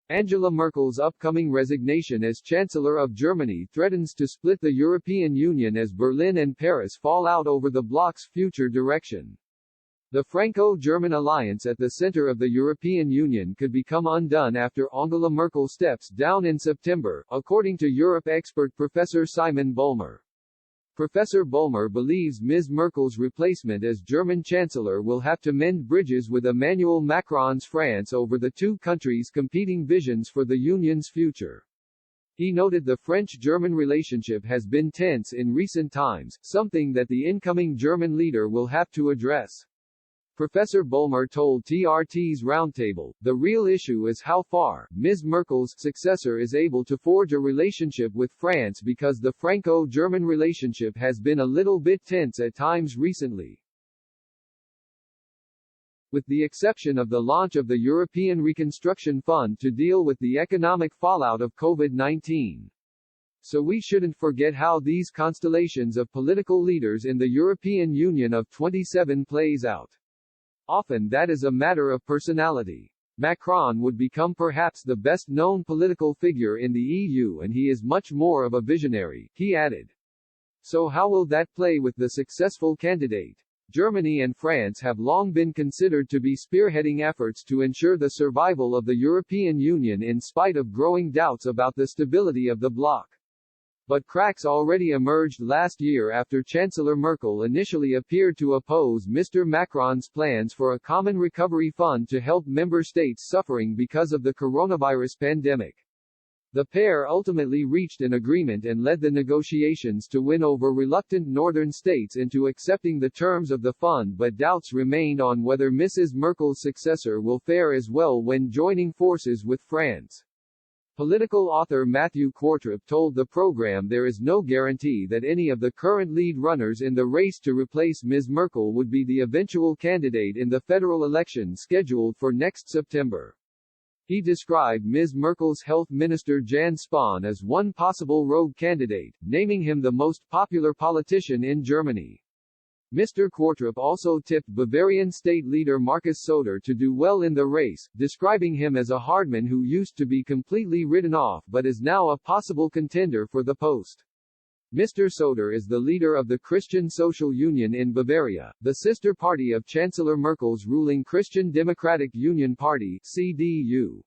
Angela Merkel's upcoming resignation as Chancellor of Germany threatens to split the European Union as Berlin and Paris fall out over the bloc's future direction. The Franco-German alliance at the center of the European Union could become undone after Angela Merkel steps down in September, according to Europe expert Professor Simon Bulmer. Professor Bulmer believes Ms. Merkel's replacement as German Chancellor will have to mend bridges with Emmanuel Macron's France over the two countries' competing visions for the Union's future. He noted the French-German relationship has been tense in recent times, something that the incoming German leader will have to address. Professor Bulmer told TRT's Roundtable, "The real issue is how far Ms. Merkel's successor is able to forge a relationship with France because the Franco-German relationship has been a little bit tense at times recently." With the exception of the launch of the European Reconstruction Fund to deal with the economic fallout of COVID-19. So we shouldn't forget how these constellations of political leaders in the European Union of 27 plays out. Often that is a matter of personality. Macron would become perhaps the best-known political figure in the EU and he is much more of a visionary, he added. So how will that play with the successful candidate? Germany and France have long been considered to be spearheading efforts to ensure the survival of the European Union in spite of growing doubts about the stability of the bloc. But cracks already emerged last year after Chancellor Merkel initially appeared to oppose Mr. Macron's plans for a common recovery fund to help member states suffering because of the coronavirus pandemic. The pair ultimately reached an agreement and led the negotiations to win over reluctant northern states into accepting the terms of the fund, but doubts remained on whether Mrs. Merkel's successor will fare as well when joining forces with France. Political author Matthew Quartrip told the program there is no guarantee that any of the current lead runners in the race to replace Ms. Merkel would be the eventual candidate in the federal election scheduled for next September. He described Ms. Merkel's health minister Jan Spahn as one possible rogue candidate, naming him the most popular politician in Germany. Mr. Quartrip also tipped Bavarian state leader Markus Söder to do well in the race, describing him as a hardman who used to be completely written off but is now a possible contender for the post. Mr. Söder is the leader of the Christian Social Union in Bavaria, the sister party of Chancellor Merkel's ruling Christian Democratic Union Party (CDU).